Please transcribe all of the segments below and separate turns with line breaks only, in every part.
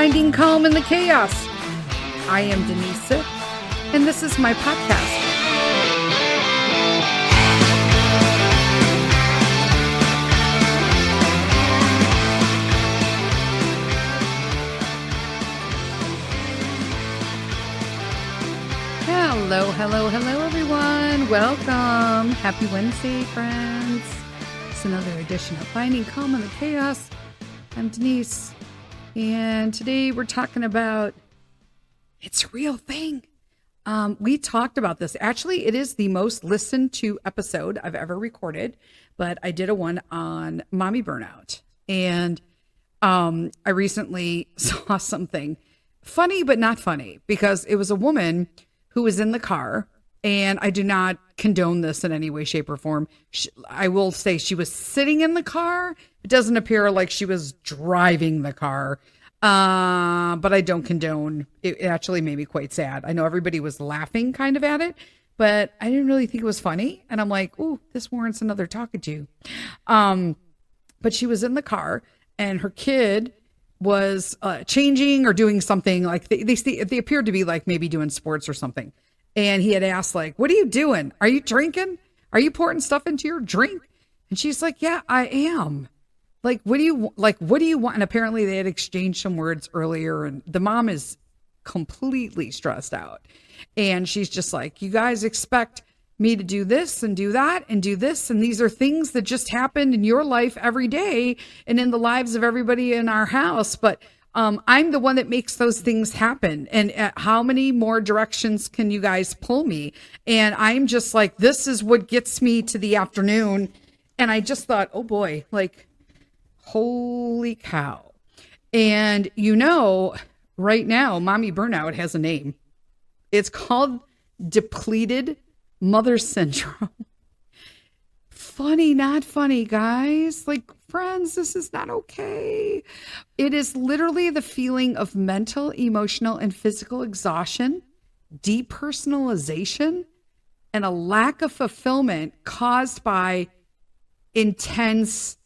finding calm in the chaos. I am Denise Sith, and this is my podcast. Hello, everyone. Welcome. Happy Wednesday, friends. It's another edition of Finding Calm in the Chaos. I'm Denise, and today we're talking about it's a real thing. We talked about this. Actually, it is the most listened to episode I've ever recorded, but I did a one on mommy burnout. And I recently saw something funny, but not funny, because it was a woman who was in the car, and I do not condone this in any way, shape, or form. I will say she was sitting in the car. It doesn't appear like she was driving the car, but I don't condone. It actually made me quite sad. I know everybody was laughing kind of at it, but I didn't really think it was funny. And I'm like, ooh, this warrants another talking to. But she was in the car, and her kid was changing or doing something, like they appeared to be like maybe doing sports or something. And he had asked, like, what are you doing? Are you drinking? Are you pouring stuff into your drink? And she's like, yeah, I am. Like, what do you want? And apparently they had exchanged some words earlier, and the mom is completely stressed out. And she's just like, you guys expect me to do this and do that and do this, and these are things that just happen in your life every day and in the lives of everybody in our house, but I'm the one that makes those things happen. And how many more directions can you guys pull me? And I'm just like, this is what gets me to the afternoon. And I just thought, oh boy, like, holy cow. And right now, mommy burnout has a name. It's called depleted mother syndrome. Funny, not funny, guys. Like, friends, this is not okay. It is literally the feeling of mental, emotional, and physical exhaustion, depersonalization, and a lack of fulfillment caused by intense,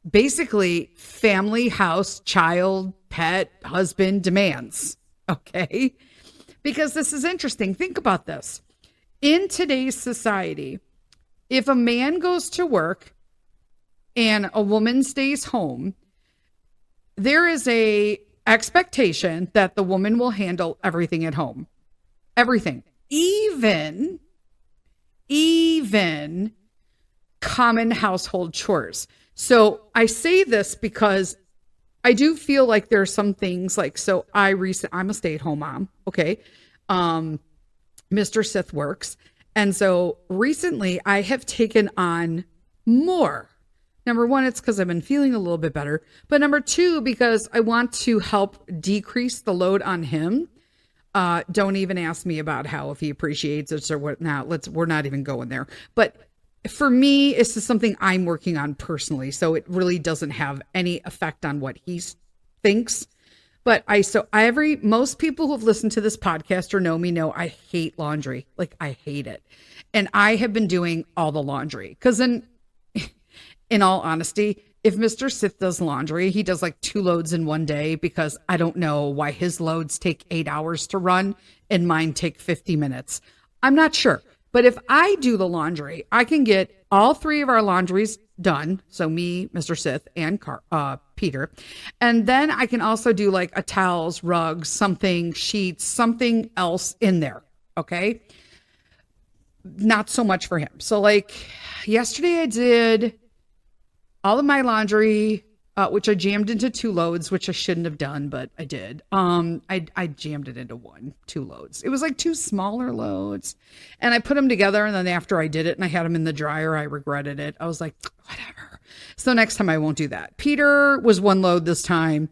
basically, family, house, child, pet, husband demands. Okay? Because this is interesting. Think about this. In today's society, if a man goes to work and a woman stays home, there is a expectation that the woman will handle everything at home. Everything. Even common household chores. So I say this because I do feel like there are some things like, so I'm a stay-at-home mom. Okay. Mr. Sith works. And so recently I have taken on more. Number one, it's because I've been feeling a little bit better. But number two, because I want to help decrease the load on him. Don't even ask me about how, if he appreciates it or what. Now we're not even going there. But for me, it's just something I'm working on personally. So it really doesn't have any effect on what he thinks. But most people who have listened to this podcast or know me know I hate laundry. Like, I hate it. And I have been doing all the laundry. Because in all honesty, if Mr. Sith does laundry, he does like 2 loads in one day, because I don't know why his loads take 8 hours to run and mine take 50 minutes. I'm not sure. But if I do the laundry, I can get all 3 of our laundries done. So me, Mr. Sith, and Peter. And then I can also do like a towels, rugs, something, sheets, something else in there. Okay. Not so much for him. So like yesterday I did all of my laundry, which I jammed into 2 loads, which I shouldn't have done, but I did. I jammed it into 2 loads. It was like 2 smaller loads, and I put them together. And then after I did it and I had them in the dryer, I regretted it. I was like, whatever. So next time I won't do that. Peter was 1 load this time.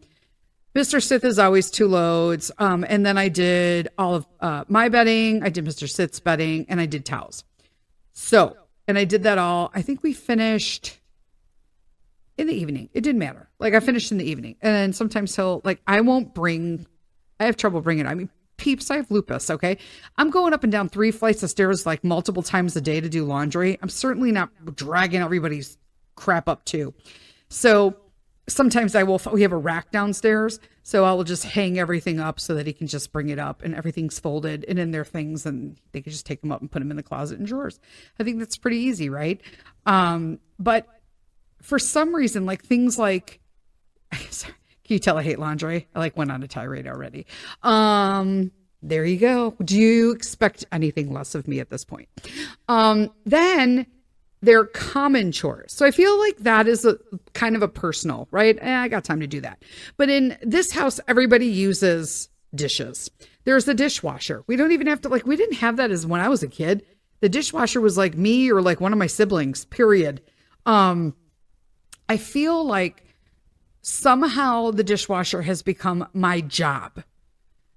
Mr. Sith is always 2 loads. And then I did all of my bedding. I did Mr. Sith's bedding, and I did towels. So, and I did that all. I think we finished in the evening. It didn't matter. Like, I finished in the evening. And then sometimes I have trouble bringing it. I mean, peeps, I have lupus. Okay. I'm going up and down 3 flights of stairs like multiple times a day to do laundry. I'm certainly not dragging everybody's crap up too. So sometimes we have a rack downstairs, so I will just hang everything up so that he can just bring it up and everything's folded and in their things and they can just take them up and put them in the closet and drawers. I think that's pretty easy, right? But for some reason, like things like, sorry, can you tell I hate laundry? I like went on a tirade already. There you go. Do you expect anything less of me at this point? Then they're common chores. So I feel like that is a kind of a personal, right? I got time to do that. But in this house, everybody uses dishes. There's a dishwasher. We don't even have to, like, we didn't have that as when I was a kid. The dishwasher was like me or like one of my siblings, period. I feel like somehow the dishwasher has become my job.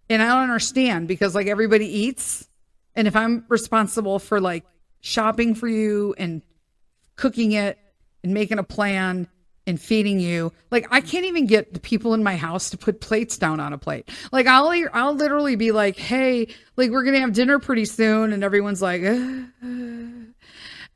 And I don't understand because like everybody eats. And if I'm responsible for like shopping for you and cooking it and making a plan and feeding you, like I can't even get the people in my house to put plates down on a plate. Like I'll literally be like, hey, like we're going to have dinner pretty soon. And everyone's like, and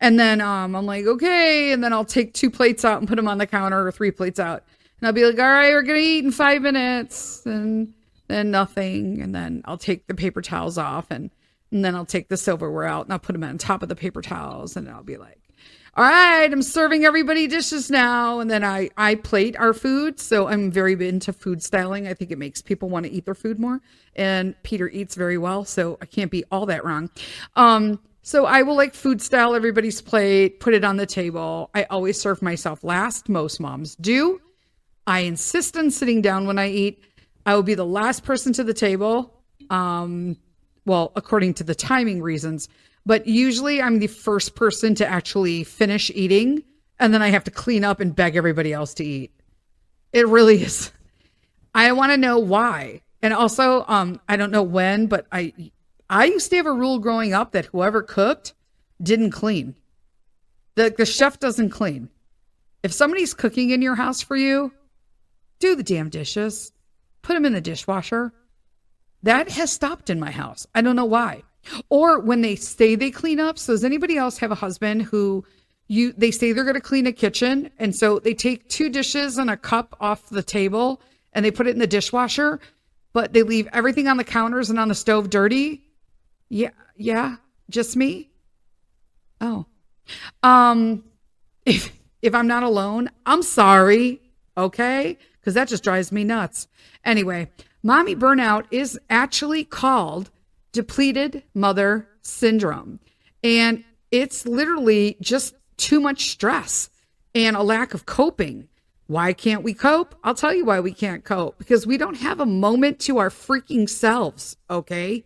then I'm like, okay. And then I'll take 2 plates out and put them on the counter or 3 plates out. And I'll be like, all right, we're going to eat in 5 minutes. And then nothing. And then I'll take the paper towels off and then I'll take the silverware out and I'll put them on top of the paper towels. And I'll be like, all right, I'm serving everybody dishes now. And then I plate our food. So I'm very into food styling. I think it makes people want to eat their food more. And Peter eats very well. So I can't be all that wrong. So I will like food style everybody's plate, put it on the table. I always serve myself last. Most moms do. I insist on sitting down when I eat. I will be the last person to the table. Well, according to the timing reasons, but usually I'm the first person to actually finish eating. And then I have to clean up and beg everybody else to eat. It really is. I want to know why. And also, I don't know when, but I used to have a rule growing up that whoever cooked didn't clean. The chef doesn't clean. If somebody's cooking in your house for you, do the damn dishes. Put them in the dishwasher. That has stopped in my house. I don't know why. Or when they say they clean up. So does anybody else have a husband who they say they're going to clean a kitchen. And so they take 2 dishes and a cup off the table and they put it in the dishwasher, but they leave everything on the counters and on the stove dirty. Yeah. Just me. Oh, if I'm not alone, I'm sorry. Okay. Because that just drives me nuts. Anyway, mommy burnout is actually called depleted mother syndrome. And it's literally just too much stress and a lack of coping. Why can't we cope? I'll tell you why we can't cope. Because we don't have a moment to our freaking selves. Okay.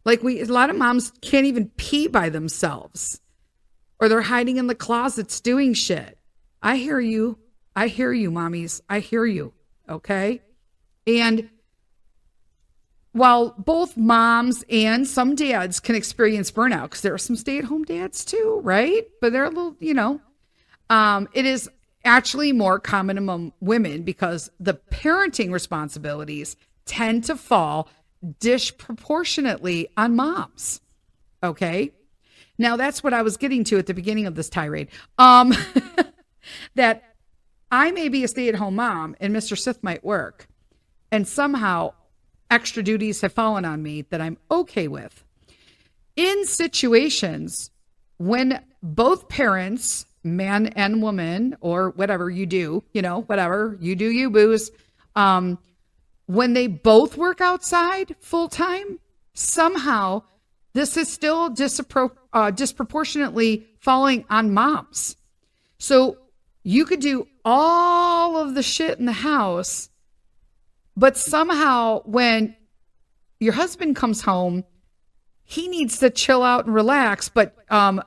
Like a lot of moms can't even pee by themselves. Or they're hiding in the closets doing shit. I hear you. I hear you, mommies. I hear you. Okay. And while both moms and some dads can experience burnout, because there are some stay-at-home dads too, right? But they're a little, it is actually more common among women because the parenting responsibilities tend to fall disproportionately on moms. Okay. Now that's what I was getting to at the beginning of this tirade. That I may be a stay-at-home mom and Mr. Sith might work, and somehow extra duties have fallen on me that I'm okay with. In situations when both parents, man and woman, or whatever you do, whatever you do, you booze, when they both work outside full time, somehow this is still disproportionately falling on moms. So you could do all of the shit in the house, but somehow when your husband comes home, he needs to chill out and relax. But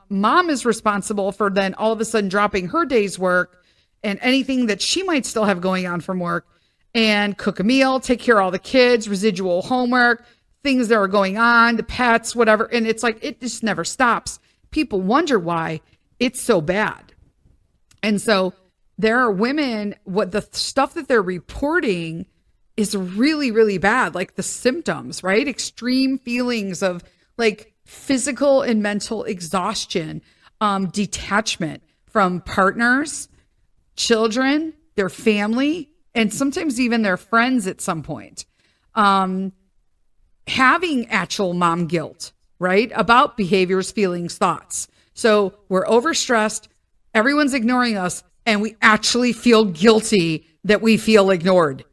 mom is responsible for then all of a sudden dropping her day's work and anything that she might still have going on from work and cook a meal, take care of all the kids, residual homework, things that are going on, the pets, whatever. And it's like, it just never stops. People wonder why it's so bad. And so there are women, what the stuff that they're reporting is really, really bad. Like the symptoms, right? Extreme feelings of like physical and mental exhaustion, detachment from partners, children, their family, and sometimes even their friends at some point, having actual mom guilt, right? About behaviors, feelings, thoughts. So we're overstressed, everyone's ignoring us, and we actually feel guilty that we feel ignored.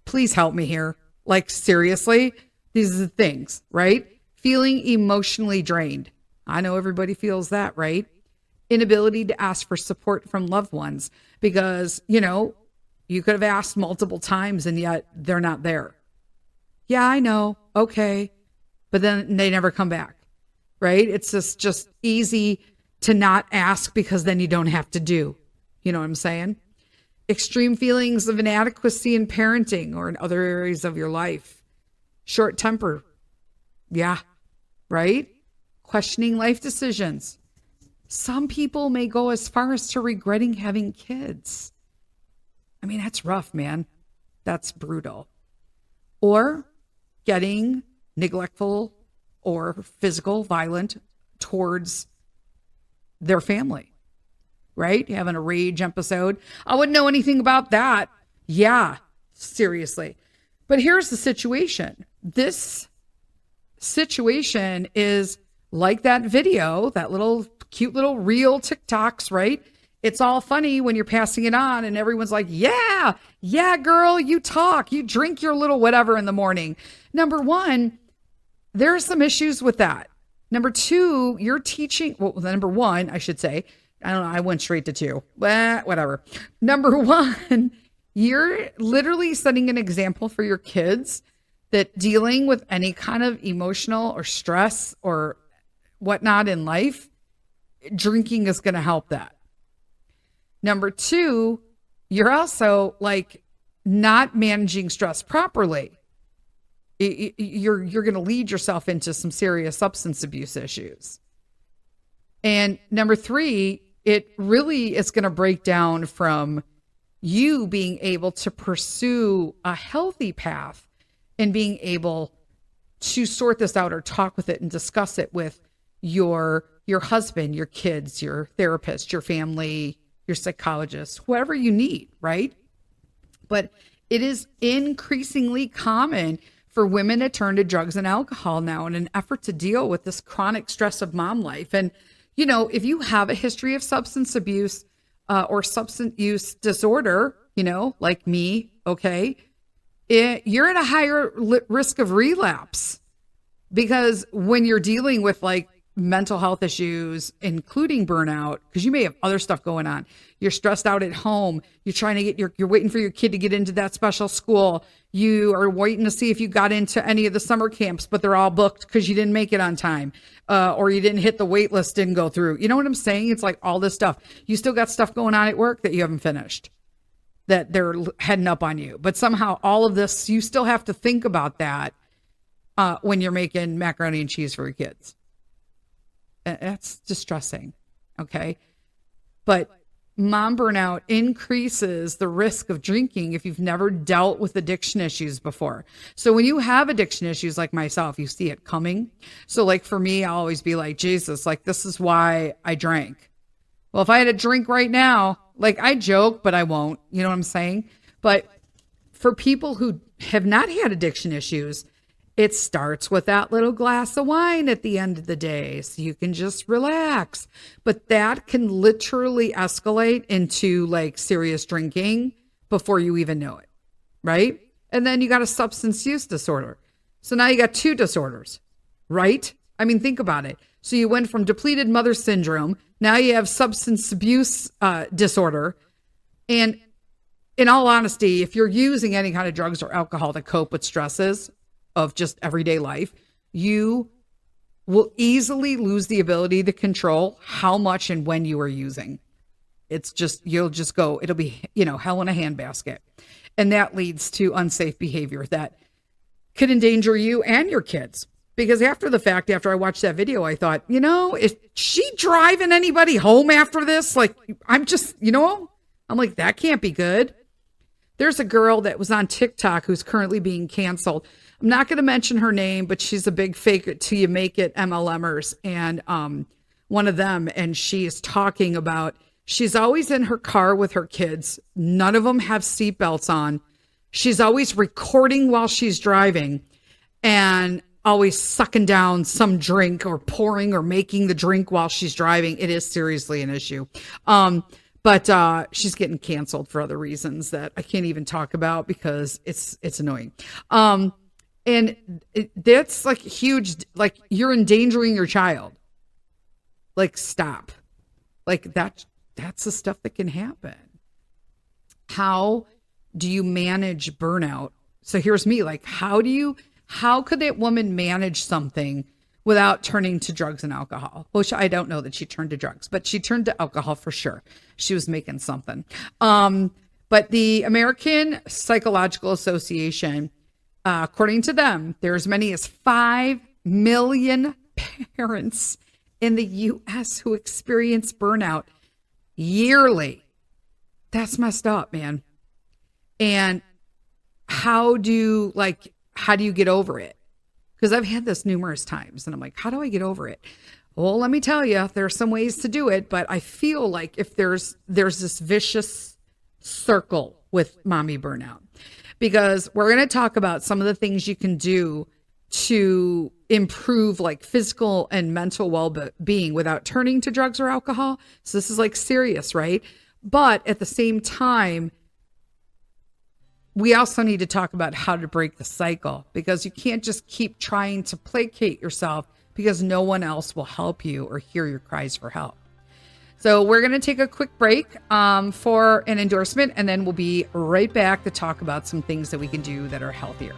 Please help me here. Like, seriously, these are the things, right? Feeling emotionally drained. I know everybody feels that, right? Inability to ask for support from loved ones because, you could have asked multiple times and yet they're not there. Yeah, I know. Okay. But then they never come back, right? It's just easy to not ask because then you don't have to do. You know what I'm saying? Extreme feelings of inadequacy in parenting or in other areas of your life. Short temper. Yeah, right? Questioning life decisions. Some people may go as far as to regretting having kids. I mean, that's rough, man. That's brutal. Or getting neglectful or physical, violent towards their family, right? Having a rage episode. I wouldn't know anything about that. Yeah, seriously. But here's the situation. This situation is like that video, that little cute little reel TikToks, right? It's all funny when you're passing it on and everyone's like, yeah, girl, you talk, you drink your little whatever in the morning. Number one, there are some issues with that. Number two, you're teaching, well, number one, I should say, I don't know, I went straight to two, whatever. Number one, you're literally setting an example for your kids that dealing with any kind of emotional or stress or whatnot in life, drinking is going to help that. Number two, you're also like not managing stress properly. You're going to lead yourself into some serious substance abuse issues. And number three, it really is going to break down from you being able to pursue a healthy path and being able to sort this out or talk with it and discuss it with your husband, your kids, your therapist, your family, your psychologist, whoever you need, right? But it is increasingly common for women to turn to drugs and alcohol now in an effort to deal with this chronic stress of mom life. And, if you have a history of substance abuse or substance use disorder, like me, okay, you're at a higher risk of relapse because when you're dealing with like mental health issues, including burnout, because you may have other stuff going on. You're stressed out at home. You're trying to you're waiting for your kid to get into that special school. You are waiting to see if you got into any of the summer camps, but they're all booked because you didn't make it on time. Or you didn't hit the wait list, didn't go through. You know what I'm saying? It's like all this stuff. You still got stuff going on at work that you haven't finished, that they're heading up on you. But somehow all of this, you still have to think about that when you're making macaroni and cheese for your kids. That's distressing. Okay. But mom burnout increases the risk of drinking if you've never dealt with addiction issues before. So when you have addiction issues like myself, you see it coming. So like for me, I'll always be like, Jesus, like this is why I drank. Well, if I had a drink right now, like I joke, but I won't, you know what I'm saying? But for people who have not had addiction issues, it starts with that little glass of wine at the end of the day, so you can just relax. But that can literally escalate into like serious drinking before you even know it, right? And then you got a substance use disorder. So now you got two disorders, right? I mean, think about it. So you went from depleted mother syndrome. Now you have substance abuse disorder. And in all honesty, if you're using any kind of drugs or alcohol to cope with stresses of just everyday life, you will easily lose the ability to control how much and when you are using. It's just, you'll just go, it'll be, hell in a handbasket. And that leads to unsafe behavior that could endanger you and your kids. Because after the fact, after I watched that video, I thought, is she driving anybody home after this? Like, I'm just, I'm like, that can't be good. There's a girl that was on TikTok who's currently being canceled. I'm not going to mention her name, but she's a big fake it till you make it MLMers. And one of them, and she is talking about, She's always in her car with her kids. None of them have seatbelts on. She's always recording while she's driving and always sucking down some drink or pouring or making the drink while she's driving. It is seriously an issue. But she's getting canceled for other reasons that I can't even talk about because it's annoying. And that's like huge, like you're endangering your child. Like, stop. Like that's the stuff that can happen. How do you manage burnout? So here's me, like, how could that woman manage something without turning to drugs and alcohol? Which I don't know that she turned to drugs, but she turned to alcohol for sure. She was making something. But the American Psychological Association, according to them, there are as many as 5 million parents in the U.S. who experience burnout yearly. That's messed up, man. And how do you get over it? Because I've had this numerous times and I'm like, how do I get over it? Well, let me tell you, there are some ways to do it, but I feel like if there's this vicious circle with mommy burnout, because we're going to talk about some of the things you can do to improve like physical and mental well-being without turning to drugs or alcohol. So this is like serious, right? But at the same time, we also need to talk about how to break the cycle, because you can't just keep trying to placate yourself because no one else will help you or hear your cries for help. So we're going to take a quick break for an endorsement, and then we'll be right back to talk about some things that we can do that are healthier.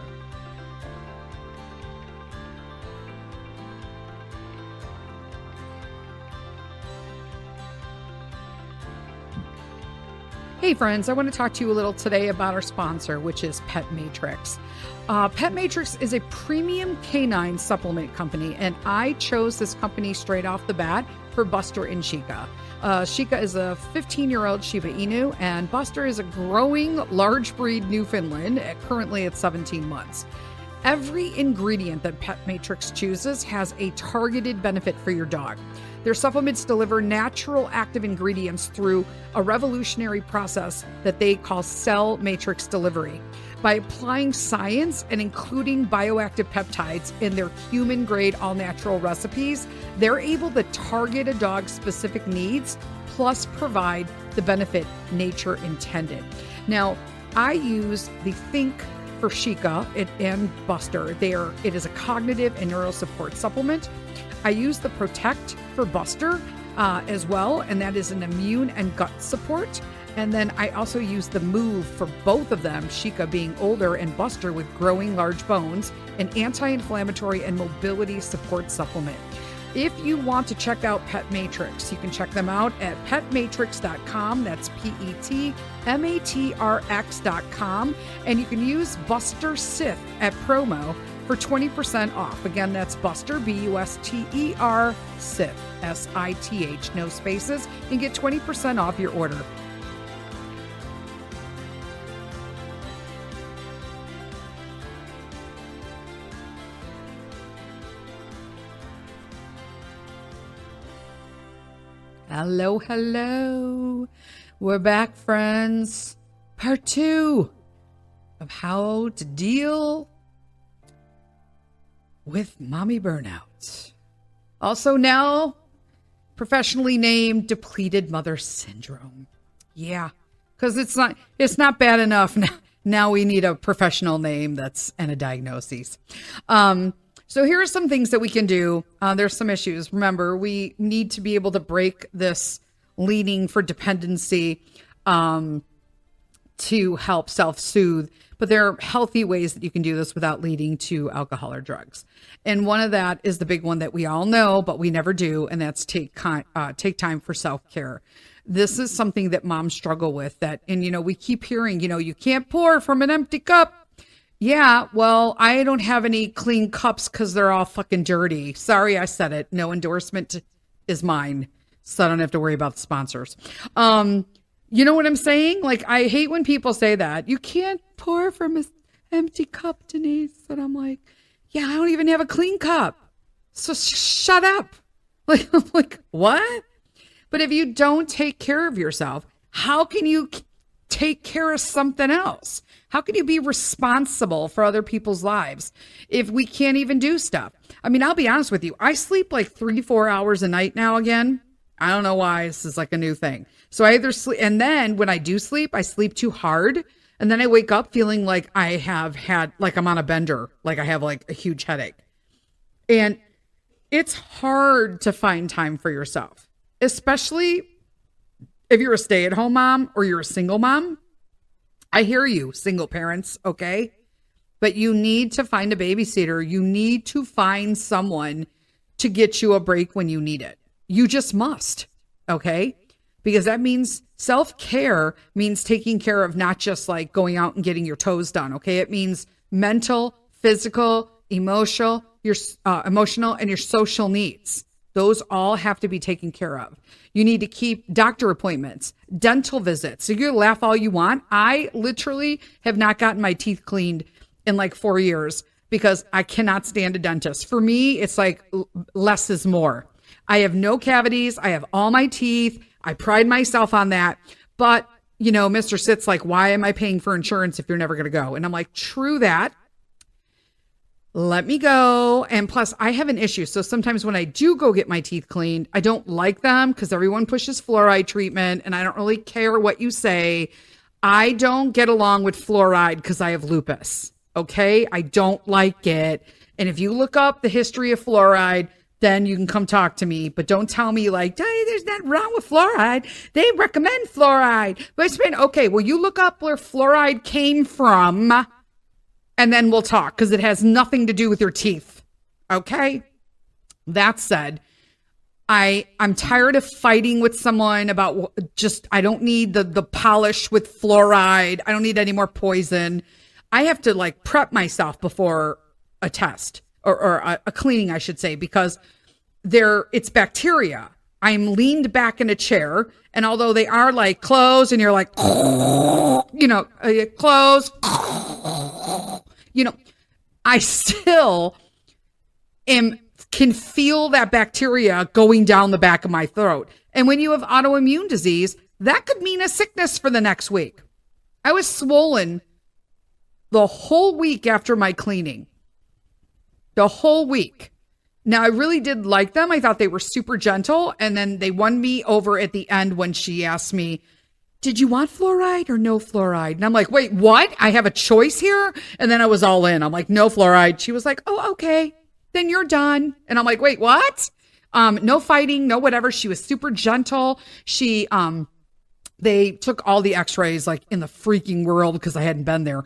Hey friends, I want to talk to you a little today about our sponsor, which is Pet Matrix. Pet Matrix is a premium canine supplement company, and I chose this company straight off the bat for Buster and Chica. Chica is a 15-year-old Shiba Inu, and Buster is a growing large breed Newfoundland, currently at 17 months. Every ingredient that Pet Matrix chooses has a targeted benefit for your dog. Their supplements deliver natural active ingredients through a revolutionary process that they call cell matrix delivery. By applying science and including bioactive peptides in their human-grade all-natural recipes, they're able to target a dog's specific needs, plus provide the benefit nature intended. Now, I use the Think for Chica and Buster. It is a cognitive and neural support supplement. I use the Protect for Buster as well, and that is an immune and gut support. And then I also use the Move for both of them, Chica being older and Buster with growing large bones, an anti-inflammatory and mobility support supplement. If you want to check out Pet Matrix, you can check them out at petmatrix.com. That's PETMATRX.com. And you can use Buster Sith at promo for 20% off. Again, that's Buster, BUSTER, Sith, SITH, no spaces, and get 20% off your order. Hello. We're back, friends. Part 2 of how to deal with mommy burnout. Also now professionally named depleted mother syndrome. Yeah, because it's not bad enough. Now we need a professional name and a diagnosis. So here are some things that we can do. There's some issues. Remember, we need to be able to break this leaning for dependency to help self-soothe. But there are healthy ways that you can do this without leading to alcohol or drugs. And one of that is the big one that we all know, but we never do, and that's take time for self-care. This is something that moms struggle with. We keep hearing, you can't pour from an empty cup. Yeah, well, I don't have any clean cups because they're all fucking dirty. Sorry, I said it. No endorsement is mine, so I don't have to worry about the sponsors. You know what I'm saying? Like, I hate when people say that. You can't pour from an empty cup, Denise. And I'm like, yeah, I don't even have a clean cup. So shut up. Like, I'm like, what? But if you don't take care of yourself, how can you take care of something else? How can you be responsible for other people's lives if we can't even do stuff? I mean, I'll be honest with you. I sleep like 3-4 hours a night now again. I don't know why. This is like a new thing. So I either sleep, and then when I do sleep, I sleep too hard. And then I wake up feeling like I have had, like I'm on a bender, like I have like a huge headache. And it's hard to find time for yourself, especially if you're a stay-at-home mom or you're a single mom. I hear you, single parents, okay? But you need to find a babysitter. You need to find someone to get you a break when you need it. You just must, okay? Because that means self-care means taking care of not just like going out and getting your toes done, okay? It means mental, physical, emotional, emotional, and your social needs. Those all have to be taken care of. You need to keep doctor appointments, dental visits. So you laugh all you want. I literally have not gotten my teeth cleaned in like 4 years because I cannot stand a dentist. For me, it's like less is more. I have no cavities. I have all my teeth. I pride myself on that. But, you know, Mr. Sit's like, why am I paying for insurance if you're never going to go? And I'm like, true that. Let me go. And plus, I have an issue. So sometimes when I do go get my teeth cleaned, I don't like them because everyone pushes fluoride treatment and I don't really care what you say. I don't get along with fluoride because I have lupus. Okay? I don't like it. And if you look up the history of fluoride, then you can come talk to me. But don't tell me like, hey, there's nothing wrong with fluoride. They recommend fluoride. But it's been, okay, well, you look up where fluoride came from. And then we'll talk because it has nothing to do with your teeth. Okay? That said, I'm tired of fighting with someone about just, I don't need the polish with fluoride. I don't need any more poison. I have to like prep myself before a test or a cleaning, I should say, because it's bacteria. I'm leaned back in a chair. And although they are like close and you're like, you know, close, you know, I still can feel that bacteria going down the back of my throat. And when you have autoimmune disease, that could mean a sickness for the next week. I was swollen the whole week after my cleaning. The whole week. Now, I really did like them. I thought they were super gentle. And then they won me over at the end when she asked me, did you want fluoride or no fluoride? And I'm like, wait, what? I have a choice here? And then I was all in. I'm like, no fluoride. She was like, oh, okay, then you're done. And I'm like, wait, what? No fighting, no whatever. She was super gentle. They took all the x-rays like in the freaking world because I hadn't been there,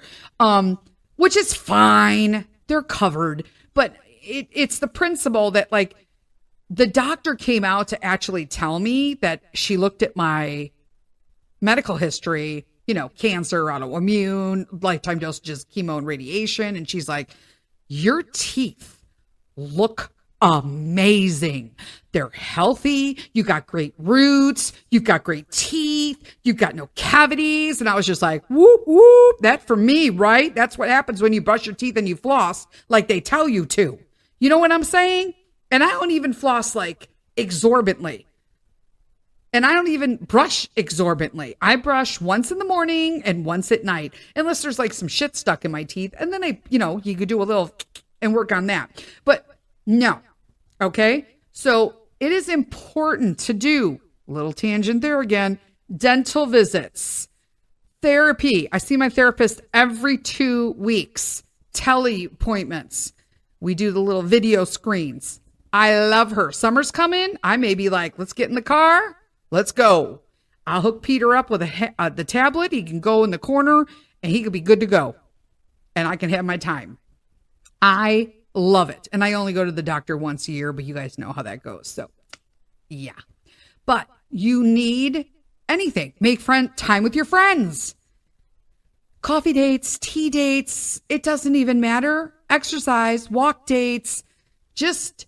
which is fine. They're covered. But it's the principle that like the doctor came out to actually tell me that she looked at my medical history, you know, cancer, autoimmune, lifetime dosages, chemo and radiation. And she's like, your teeth look amazing. They're healthy. You got great roots. You've got great teeth. You've got no cavities. And I was just like, whoop, whoop. That for me, right? That's what happens when you brush your teeth and you floss like they tell you to. You know what I'm saying? And I don't even floss like exorbitantly. And I don't even brush exorbitantly. I brush once in the morning and once at night, unless there's like some shit stuck in my teeth. And then you could do a little and work on that. But no. Okay. So it is important to do, little tangent there again, dental visits, therapy. I see my therapist every 2 weeks, tele appointments. We do the little video screens. I love her. Summer's coming. I may be like, let's get in the car. Let's go. I'll hook Peter up with the tablet. He can go in the corner and he could be good to go. And I can have my time. I love it. And I only go to the doctor once a year, but you guys know how that goes. So yeah, but you need anything. Make time with your friends. Coffee dates, tea dates. It doesn't even matter. Exercise, walk dates. Just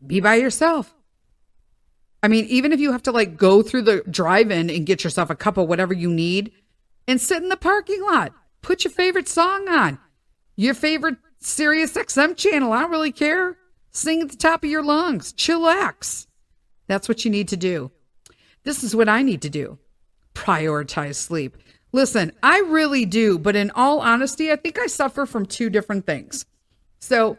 be by yourself. I mean, even if you have to like go through the drive-in and get yourself a cup of whatever you need and sit in the parking lot, put your favorite song on, your favorite Sirius XM channel. I don't really care. Sing at the top of your lungs. Chillax. That's what you need to do. This is what I need to do. Prioritize sleep. Listen, I really do. But in all honesty, I think I suffer from two different things. So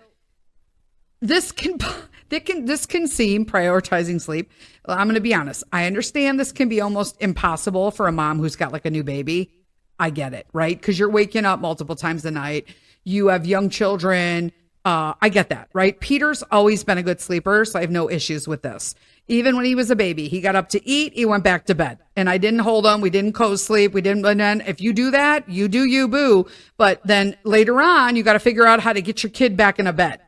this can seem prioritizing sleep. I'm going to be honest. I understand this can be almost impossible for a mom who's got like a new baby. I get it, right? Because you're waking up multiple times a night. You have young children. I get that, right? Peter's always been a good sleeper, so I have no issues with this. Even when he was a baby, he got up to eat, he went back to bed. And I didn't hold him. We didn't co-sleep. And then if you do that, you do you, boo. But then later on, you got to figure out how to get your kid back in a bed.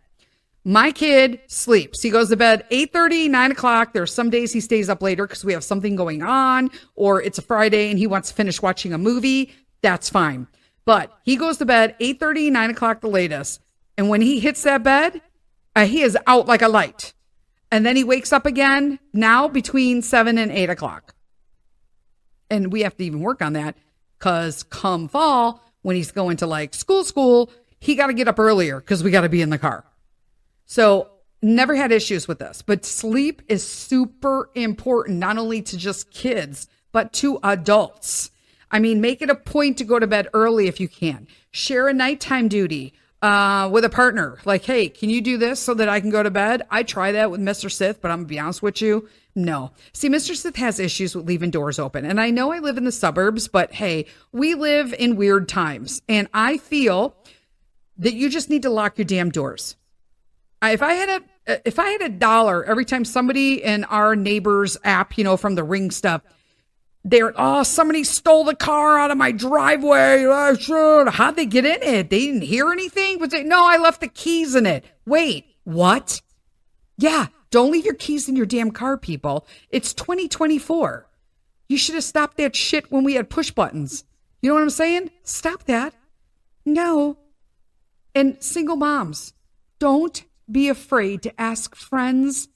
My kid sleeps. He goes to bed 8:30, 9 o'clock. There are some days he stays up later because we have something going on, or it's a Friday and he wants to finish watching a movie. That's fine. But he goes to bed 8:30, 9 o'clock the latest. And when he hits that bed, he is out like a light. And then he wakes up again now between 7 and 8 o'clock. And we have to even work on that because come fall, when he's going to like school, he got to get up earlier because we got to be in the car. So never had issues with this, but sleep is super important, not only to just kids, but to adults. I mean, make it a point to go to bed early if you can. Share a nighttime duty with a partner. Like, hey, can you do this so that I can go to bed? I try that with Mr. Sith, but I'm gonna be honest with you. No. See, Mr. Sith has issues with leaving doors open. And I know I live in the suburbs, but hey, we live in weird times. And I feel that you just need to lock your damn doors. If I had $1 every time somebody in our neighbor's app, from the Ring stuff, somebody stole the car out of my driveway. How'd they get in it? They didn't hear anything? No, I left the keys in it. Wait, what? Yeah, don't leave your keys in your damn car, people. It's 2024. You should have stopped that shit when we had push buttons. You know what I'm saying? Stop that. No. And single moms, don't be afraid to ask friends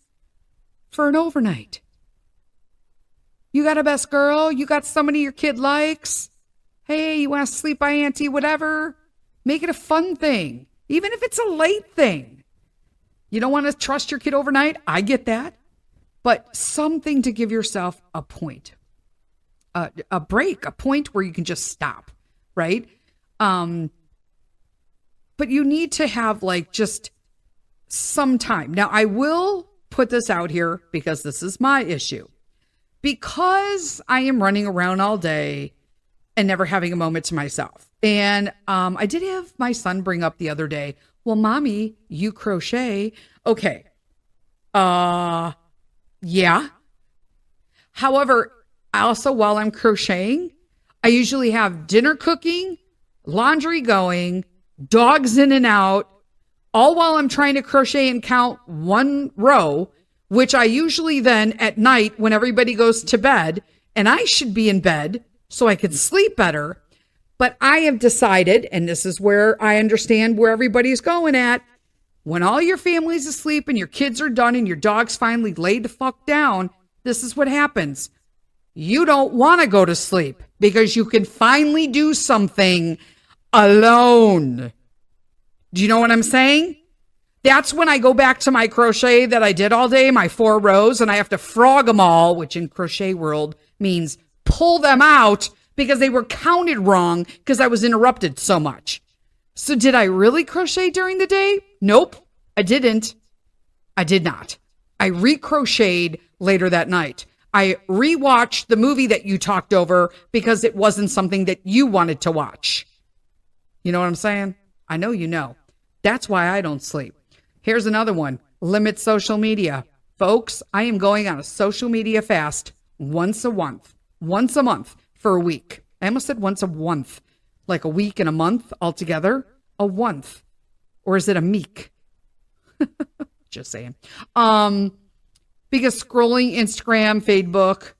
for an overnight. You got a best girl? You got somebody your kid likes? Hey, you want to sleep by auntie, whatever? Make it a fun thing, even if it's a late thing. You don't want to trust your kid overnight? I get that. But something to give yourself a point, a break, a point where you can just stop, right? But you need to have like just some time. Now, I will put this out here because this is my issue. Because I am running around all day and never having a moment to myself. And I did have my son bring up the other day, well, mommy, you crochet. Okay. Yeah. However, also while I'm crocheting, I usually have dinner cooking, laundry going, dogs in and out, all while I'm trying to crochet and count one row, which I usually then at night when everybody goes to bed, and I should be in bed so I can sleep better. But I have decided, and this is where I understand where everybody's going at, when all your family's asleep and your kids are done and your dog's finally laid the fuck down, this is what happens. You don't want to go to sleep because you can finally do something alone. Do you know what I'm saying? That's when I go back to my crochet that I did all day, my 4 rows, and I have to frog them all, which in crochet world means pull them out because they were counted wrong because I was interrupted so much. So did I really crochet during the day? Nope, I didn't. I did not. I recrocheted later that night. I rewatched the movie that you talked over because it wasn't something that you wanted to watch. You know what I'm saying? I know you know. That's why I don't sleep. Here's another one. Limit social media. Folks, I am going on a social media fast once a month for a week. I almost said once a month, like a week and a month altogether. A month. Or is it a meek? Just saying. Because scrolling Instagram, Facebook,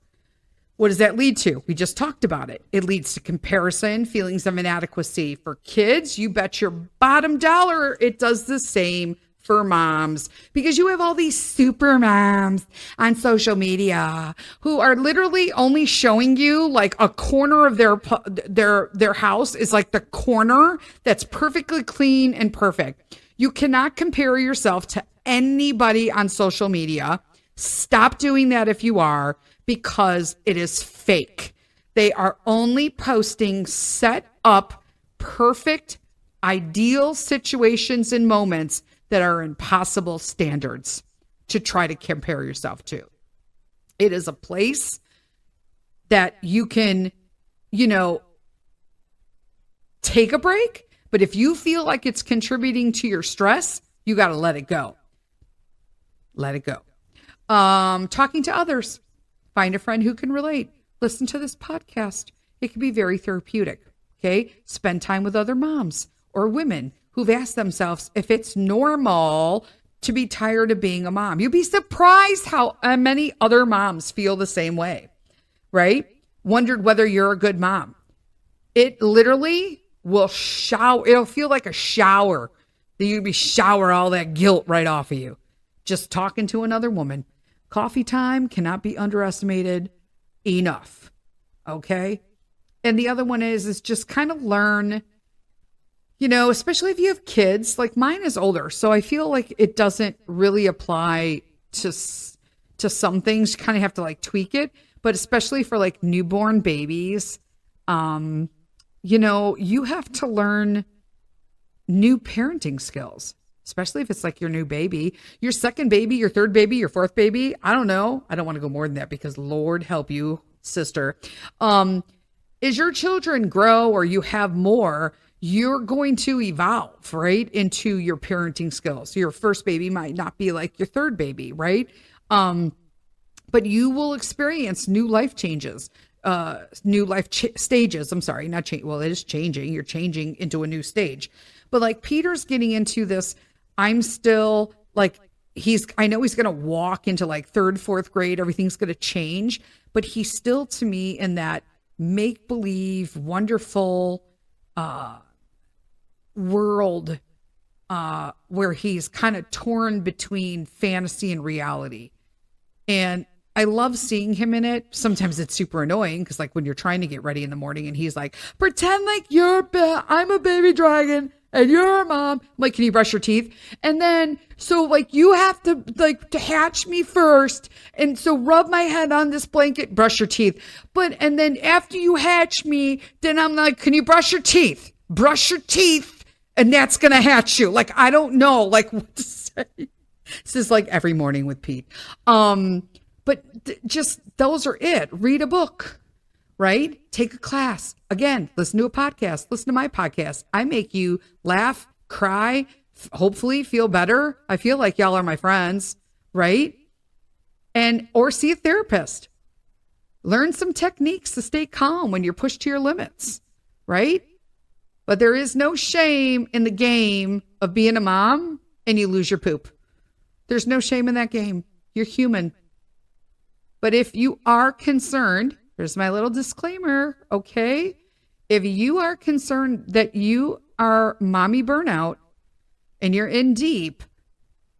what does that lead to? We just talked about it. It leads to comparison, feelings of inadequacy. For kids, you bet your bottom dollar it does the same for moms, because you have all these super moms on social media who are literally only showing you like a corner of their house is like the corner that's perfectly clean and perfect. You cannot compare yourself to anybody on social media. Stop doing that if you are, because it is fake. They are only posting set up, perfect, ideal situations and moments that are impossible standards to try to compare yourself to. It is a place that you can, take a break. But if you feel like it's contributing to your stress, you got to let it go. Let it go. Talking to others. Find a friend who can relate. Listen to this podcast. It can be very therapeutic. Okay. Spend time with other moms or women who've asked themselves if it's normal to be tired of being a mom. You'd be surprised how many other moms feel the same way, right? Wondered whether you're a good mom. It literally will it'll feel like a shower. That you'd be shower all that guilt right off of you. Just talking to another woman. Coffee time cannot be underestimated enough. Okay. And the other one is just kind of learn, especially if you have kids. Like mine is older, so I feel like it doesn't really apply to some things. You kind of have to like tweak it, but especially for like newborn babies, you have to learn new parenting skills, especially if it's like your new baby, your second baby, your third baby, your fourth baby. I don't know. I don't want to go more than that because Lord help you, sister. As your children grow or you have more, you're going to evolve, right, into your parenting skills. Your first baby might not be like your third baby, right? But you will experience new life changes, new life stages. I'm sorry, not change. Well, it is changing. You're changing into a new stage. But like Peter's getting into this, I'm still like, I know he's going to walk into like third, fourth grade. Everything's going to change, but he's still to me in that make-believe, wonderful, world where he's kind of torn between fantasy and reality. And I love seeing him in it. Sometimes it's super annoying because like when you're trying to get ready in the morning and he's like, pretend like I'm a baby dragon and you're a mom. I'm like, can you brush your teeth? And then, so like you have to hatch me first. And so rub my head on this blanket, brush your teeth. And then after you hatch me, then I'm like, can you brush your teeth? Brush your teeth. And that's going to hatch you. Like, I don't know, like what to say. This is like every morning with Pete. But just, those are it. Read a book, right? Take a class. Again, listen to a podcast. Listen to my podcast. I make you laugh, cry, hopefully feel better. I feel like y'all are my friends, right? Or see a therapist. Learn some techniques to stay calm when you're pushed to your limits, right? But there is no shame in the game of being a mom and you lose your poop. There's no shame in that game. You're human. But if you are concerned, here's my little disclaimer, okay? If you are concerned that you are mommy burnout and you're in deep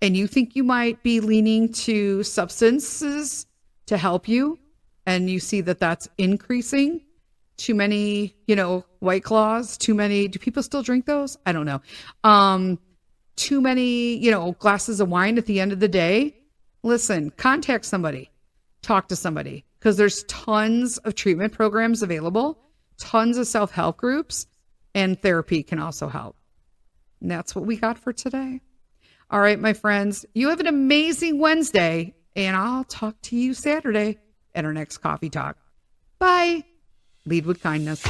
and you think you might be leaning to substances to help you and you see that that's increasing, too many, White Claws, too many, do people still drink those? I don't know. Too many, glasses of wine at the end of the day. Listen, contact somebody, talk to somebody, because there's tons of treatment programs available, tons of self-help groups, and therapy can also help. And that's what we got for today. All right, my friends, you have an amazing Wednesday, and I'll talk to you Saturday at our next coffee talk. Bye. Lead with kindness.